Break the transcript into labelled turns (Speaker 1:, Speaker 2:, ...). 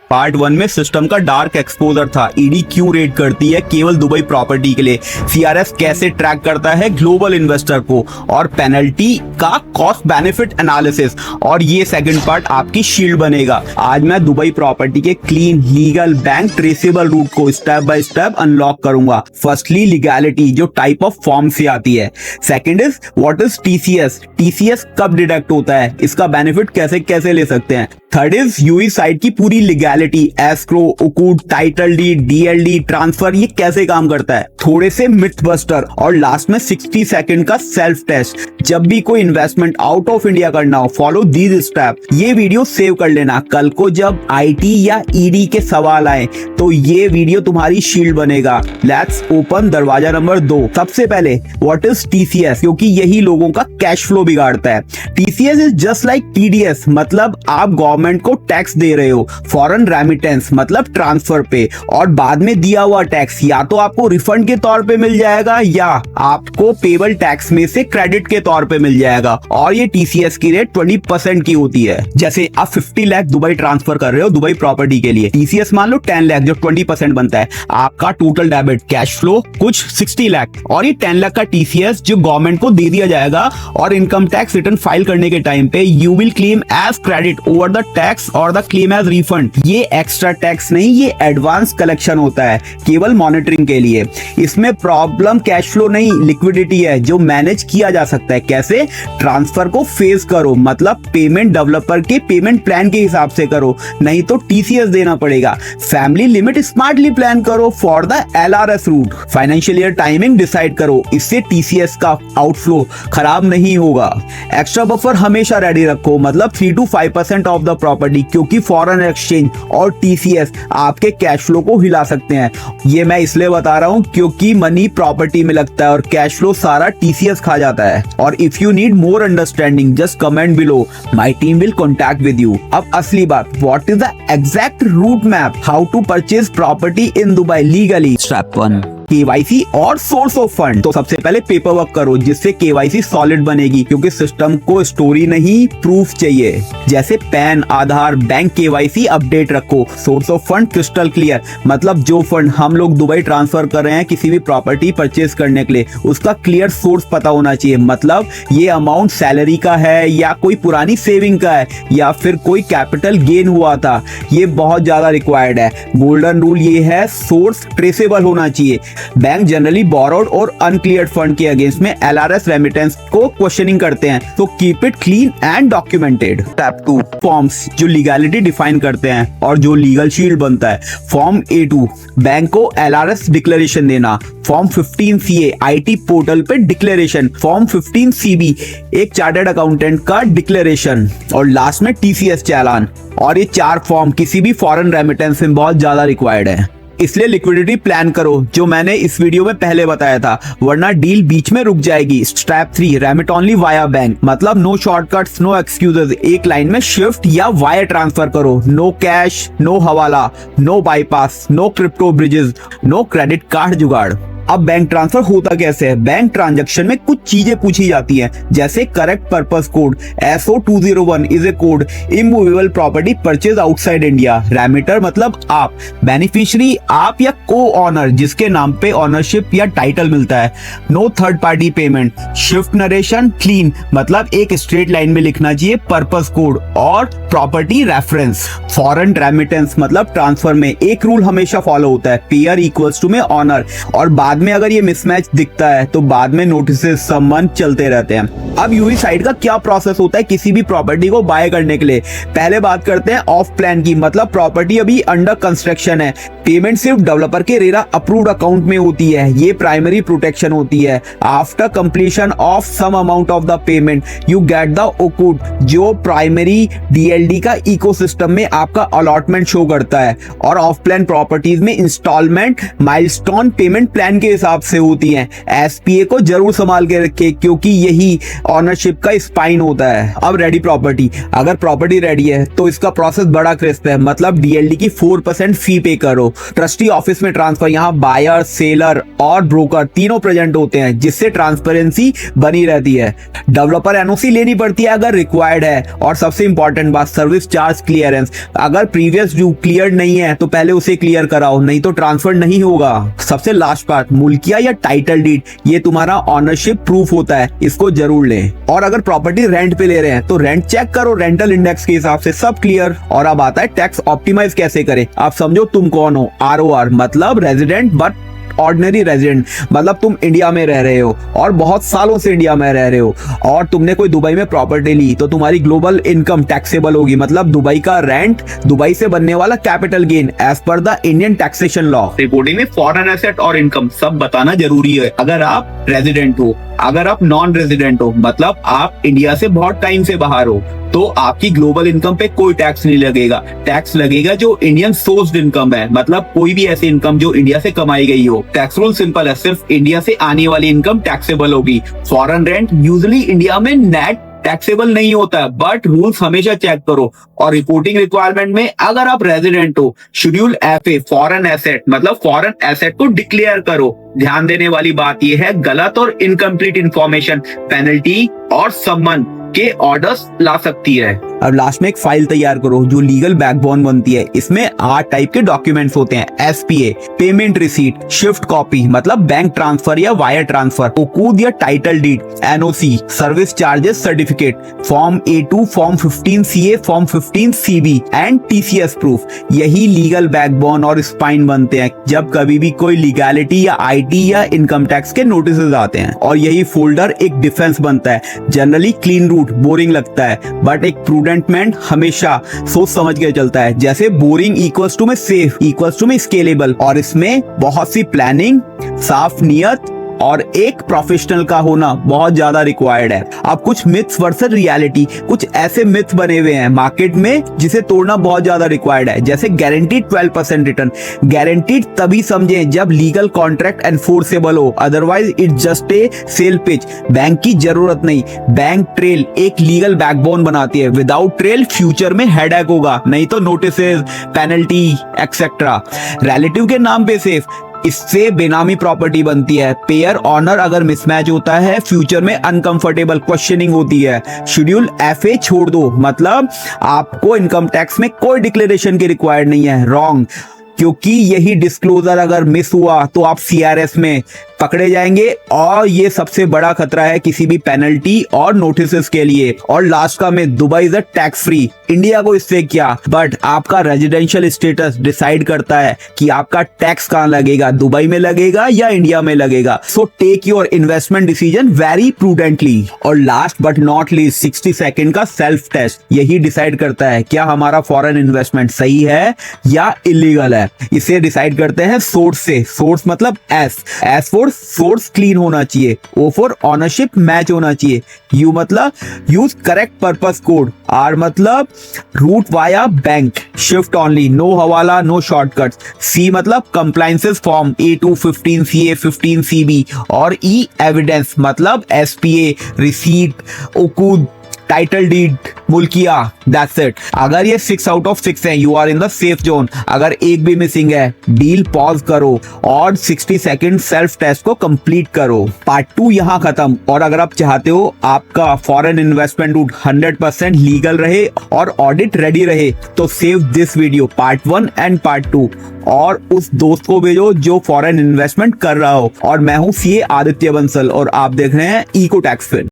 Speaker 1: Part 1 में system का dark exposure था, ईडी क्यों रेड करती है केवल दुबई प्रॉपर्टी के लिए, सीआरएस कैसे ट्रैक करता है ग्लोबल इन्वेस्टर को, और पेनल्टी का कॉस्ट बेनिफिट एनालिसिस, और ये सेकंड पार्ट आपकी शील्ड बनेगा। आज मैं दुबई प्रॉपर्टी के clean legal bank traceable route को स्टेप बाय स्टेप अनलॉक करूंगा। फर्स्टली लीगैलिटी, जो टाइप ऑफ फॉर्म से आती है। Second is what is TCS, TCS कब डिडक्ट होता है, इसका बेनिफिट कैसे कैसे ले सकते हैं। थर्ड इज यूई साइड की पूरी लीगैलिटी, एस्क्रो, उकूड, टाइटल डीड, डीएलडी, ट्रांसफर, ये कैसे काम करता है। थोड़े से मिथ बस्टर, और लास्ट में 60 सेकंड का सेल्फ टेस्ट। जब भी कोई इन्वेस्टमेंट आउट ऑफ इंडिया करना हो, फॉलो दीज स्टेप। ये वीडियो सेव कर लेना, कल को जब आईटी या ईडी के सवाल आए तो ये वीडियो तुम्हारी शील्ड बनेगा। लेट्स ओपन दरवाजा नंबर 2। सबसे पहले व्हाट इज टीसीएस, क्योंकि यही लोगों का कैश फ्लो बिगाड़ता है। TCS is just like TDS, मतलब आप गवर्नमेंट को टैक्स दे रहे हो। फॉरेन रेमिटेंस मतलब ट्रांसफर पे, और बाद में दिया हुआ टैक्स या तो आपको रिफंड के तौर पे मिल जाएगा या आपको पेबल टैक्स में से क्रेडिट के तौर पे मिल जाएगा। और ये टीसीएस की रेट 20% की होती है। जैसे आप 50 लाख दुबई ट्रांसफर कर रहे हो दुबई प्रॉपर्टी के लिए, टीसीएस मान लो 10 लाख, जो 20% बनता है। आपका टोटल डेबिट कैश फ्लो कुछ 60 लाख, और ये 10 लाख का टीसीएस जो गवर्नमेंट को दे दिया जाएगा, और इनकम टैक्स रिटर्न फाइल करने के टाइम पे you will claim as credit over the tax और द क्लेम एज रिफंड। ये एक्स्ट्रा टैक्स नहीं, ये एडवांस कलेक्शन होता है केवल मॉनिटरिंग के लिए। इसमें प्रॉब्लम कैश फ्लो नहीं, लिक्विडिटी है, जो मैनेज किया जा सकता है। कैसे? ट्रांसफर को फेज करो, मतलब पेमेंट डेवलपर के पेमेंट प्लान के हिसाब से करो, नहीं तो टीसीएस देना पड़ेगा। फैमिली लिमिट स्मार्टली प्लान करो for the LRS route. Financial year timing decide करो, इससे टीसीएस का आउटफ्लो खराब नहीं होगा। एक्स्ट्रा बफर हमेशा रेडी रखो, मतलब 3 to 5% ऑफ द प्रॉपर्टी, क्योंकि फॉरेन एक्सचेंज और टीसीएस आपके कैश फ्लो को हिला सकते हैं। ये मैं इसलिए बता रहा हूं क्योंकि मनी प्रॉपर्टी में लगता है और कैश फ्लो सारा टीसीएस खा जाता है। और if you need more understanding just comment below, my team will contact with you. अब असली बात, what is the exact route map, how to purchase property in Dubai legally. Step 1, KYC और source of fund. तो सबसे पहले paper work करो जिससे KYC solid बनेगी, क्योंकि सिस्टम को स्टोरी नहीं प्रूफ चाहिए। जैसे पैन, आधार, बैंक केवाईसी अपडेट रखो। Source of fund crystal clear, मतलब जो फंड हम लोग दुबई ट्रांसफर कर रहे हैं किसी भी प्रॉपर्टी परचेज करने के लिए, उसका क्लियर सोर्स पता होना चाहिए। मतलब ये अमाउंट सैलरी का है या कोई पुरानी सेविंग का है या फिर कोई कैपिटल गेन हुआ था। ये बहुत ज्यादा रिक्वायर्ड है। गोल्डन रूल ये है, सोर्स ट्रेसेबल होना चाहिए। बैंक जनरली बोरोड और अनक्लियर्ड फंड के अगेंस्ट में एलआरएस रेमिटेंस को क्वेश्चनिंग करते हैं, तो keep it clean and documented. Step 2, forms जो लीगैलिटी डिफाइन करते हैं और जो लीगल शील्ड बनता है। फॉर्म A2, बैंक को एलआरएस डिक्लेरेशन देना। फॉर्म 15CA, आईटी पोर्टल पे डिक्लेरेशन। फॉर्म 15CB, एक चार्टर्ड अकाउंटेंट का डिक्लेरेशन। और लास्ट में टीसीएस चालान। और ये 4 फॉर्म किसी भी फॉरेन रेमिटेंस में बहुत ज्यादा रिक्वायर्ड है, इसलिए लिक्विडिटी प्लान करो जो मैंने इस वीडियो में पहले बताया था, वरना डील बीच में रुक जाएगी। Step 3, remit only via bank, मतलब नो शॉर्टकट्स, नो एक्सक्यूजेस, एक लाइन में शिफ्ट या वायर ट्रांसफर करो। नो कैश, नो हवाला, no bypass, no crypto bridges, no credit card जुगाड़। अब बैंक ट्रांसफर होता कैसे है? बैंक ट्रांजैक्शन में कुछ चीजें पूछी जाती हैं, जैसे correct purpose code. SO201 is a code, immovable property purchase outside India. Remitter मतलब आप, बेनिफिशियरी आप या को ऑनर जिसके नाम पे ऑनरशिप या टाइटल मिलता है। No third party payment. SWIFT narration clean, मतलब एक स्ट्रेट लाइन में लिखना चाहिए पर्पस कोड और प्रॉपर्टी रेफरेंस। फॉरेन रेमिटेंस मतलब ट्रांसफर में एक रूल हमेशा फॉलो होता है, पेयर इक्वल्स टू में ऑनर, और बाद में अगर ये मिसमैच दिखता है तो बाद में नोटिसेस सम्मन चलते रहते हैं। अब यूई साइड का क्या प्रोसेस होता है किसी भी प्रॉपर्टी को बाय करने के लिए? पहले बात करते हैं ऑफ प्लान की, मतलब प्रॉपर्टी अभी अंडर कंस्ट्रक्शन है, पेमेंट सिर्फ डेवलपर के रेरा अप्रूव्ड अकाउंट में होती है। ये प्राइमरी प्रोटेक्शन होती है। After completion of some amount of the payment you get the ओकूड, जो प्राइमरी डीएलडी का इकोसिस्टम में आपका अलॉटमेंट शो करता है। और ऑफ प्लान प्रॉपर्टीज में इंस्टॉलमेंट माइलस्टोन पेमेंट प्लान के हिसाब से होती हैं। एसपीए को जरूर संभाल के रखे क्योंकि यही ऑनरशिप का स्पाइन होता है। अब रेडी प्रॉपर्टी, अगर प्रॉपर्टी रेडी है तो इसका प्रोसेस बड़ा क्रिस्प है, मतलब डीएलडी की 4% फी पे करो। ट्रस्टी ऑफिस में ट्रांसफर, यहाँ बायर, सेलर और ब्रोकर तीनों प्रेजेंट होते हैं, जिससे ट्रांसपेरेंसी बनी रहती है। डेवलपर एनओसी लेनी पड़ती है अगर रिक्वायर्ड है, और सबसे इंपॉर्टेंट बात सर्विस चार्ज क्लियरेंस, अगर प्रीवियस ड्यू क्लियर नहीं है तो पहले उसे क्लियर कराओ, नहीं तो ट्रांसफर नहीं होगा। सबसे लास्ट पार्ट, मुल्किया या टाइटल डीड, ये तुम्हारा ऑनरशिप प्रूफ होता है, इसको जरूर लें। और अगर प्रॉपर्टी रेंट पे ले रहे हैं तो रेंट चेक करो रेंटल इंडेक्स के हिसाब से, सब क्लियर। और अब आता है टैक्स ऑप्टिमाइज कैसे करें। आप समझो तुम कौन हो, ROR मतलब रेजिडेंट बट ऑर्डिनरी रेजिडेंट, मतलब तुम इंडिया में रह रहे हो और बहुत सालों से इंडिया में रह रहे हो, और तुमने कोई दुबई में प्रॉपर्टी ली तो तुम्हारी ग्लोबल इनकम टैक्सेबल होगी, मतलब दुबई का रेंट, दुबई से बनने वाला capital gain as per the Indian taxation law. Reporting में फॉरेन एसेट और इनकम सब बताना जरूरी है। अगर आप रेजिडेंट हो, अगर आप नॉन रेजिडेंट हो, मतलब आप इंडिया से बहुत टाइम से बाहर हो, तो आपकी ग्लोबल इनकम पे कोई टैक्स नहीं लगेगा। टैक्स लगेगा जो इंडियन सोर्स्ड इनकम है, मतलब कोई भी ऐसी इनकम जो इंडिया से कमाई गई हो। टैक्स रूल सिंपल है, सिर्फ इंडिया से आने वाली इनकम टैक्सेबल होगी। फॉरेन रेंट यूजुअली इंडिया में नेट टैक्सेबल नहीं होता है, बट रूल्स हमेशा चेक करो। और रिपोर्टिंग रिक्वायरमेंट में अगर आप रेजिडेंट हो, शेड्यूल FA फॉरेन एसेट, मतलब फॉरेन एसेट को डिक्लेयर करो। ध्यान देने वाली बात यह है, गलत और इनकम्प्लीट इंफॉर्मेशन पेनल्टी और समन के ऑर्डर्स ला सकती है। अब लास्ट में एक फाइल तैयार करो जो लीगल बैकबोन बनती है। इसमें 8 टाइप के डॉक्यूमेंट्स होते हैं, SPA payment receipt, SWIFT copy मतलब बैंक ट्रांसफर या वायर ट्रांसफर, ओकूद या title deed, NOC service charges certificate, form A2, form 15CA, form 15CB and TCS proof. यही लीगल बैकबोन और स्पाइन बनते हैं जब कभी भी कोई लीगैलिटी या IT या इनकम टैक्स के नोटिस आते हैं। और यही फोल्डर एक डिफेंस बनता है। जनरली क्लीन रूट बोरिंग लगता है, बट एक प्रूडेंटमेंट हमेशा सोच समझ के चलता है। जैसे बोरिंग इक्वल्स टू में सेफ इक्वल्स टू में स्केलेबल, और इसमें बहुत सी प्लानिंग, साफ नियत और एक प्रोफेशनल का होना बहुत ज्यादा रिक्वायर्ड है। अब कुछ मिथ्स वर्सेस रियलिटी, कुछ ऐसे मिथ्स बने हुए हैं मार्केट में जिसे तोड़ना बहुत ज्यादा रिक्वायर्ड है। जैसे गारंटीड 12% रिटर्न, गारंटीड तभी समझें जब लीगल कॉन्ट्रैक्ट एनफोर्सेबल हो, otherwise it's just a sale pitch. Bank की जरूरत नहीं, बैंक ट्रेल एक लीगल बैकबोन बनाती है। विदाउट ट्रेल फ्यूचर में हेडेक होगा, नहीं तो नोटिसेस, पेनल्टी एक्सेट्रा। रिलेटिव के नाम पे सेफ, इससे बेनामी प्रॉपर्टी बनती है। पेयर ऑनर अगर मिसमैच होता है, फ्यूचर में अनकंफर्टेबल क्वेश्चनिंग होती है। शेड्यूल FA छोड़ दो, मतलब आपको इनकम टैक्स में कोई डिक्लेरेशन की रिक्वायर्ड नहीं है। रॉन्ग, क्योंकि यही डिस्क्लोजर अगर मिस हुआ तो आप CRS में पकड़े जाएंगे, और ये सबसे बड़ा खतरा है किसी भी पेनल्टी और नोटिसेस के लिए। और लास्ट का में, Dubai is a tax free. India को इससे क्या, बट आपका रेजिडेंशियल स्टेटस डिसाइड करता है कि आपका टैक्स कहां लगेगा, दुबई में लगेगा या इंडिया में लगेगा। So take your investment decision very prudently. और last but not least 60 second का सेल्फ टेस्ट, यही डिसाइड करता है क्या हमारा फॉरेन इन्वेस्टमेंट सही है या इलीगल है। इसे डिसाइड करते हैं सोर्स से। सोर्स मतलब एस फॉर सोर्स क्लीन होना चाहिए, O फॉर ऑनरशिप मैच होना चाहिए, U मतलब use correct purpose code, R मतलब route via bank, shift only, no हवाला, नो शॉर्टकट्स, C मतलब compliances form A2, 15CA, 15CB, और E एविडेंस मतलब SPA, रिसीट, ओकूद, टाइटल डीड, मुल्किया। That's it. अगर ये 6 आउट ऑफ 6 है, you are in the safe zone. अगर एक भी मिसिंग है, डील पॉज करो और 60 सेकंड सेल्फ टेस्ट को कंप्लीट करो। पार्ट 2 यहाँ खत्म। और अगर आप चाहते हो आपका फॉरेन इन्वेस्टमेंट रूट 100% लीगल रहे और ऑडिट रेडी रहे, तो save this video part 1 and part 2 और उस दोस्त को भेजो जो फॉरेन इन्वेस्टमेंट कर रहा हो। और मैं हूँ CA आदित्य बंसल और आप देख रहे हैं इको टैक्स फिन।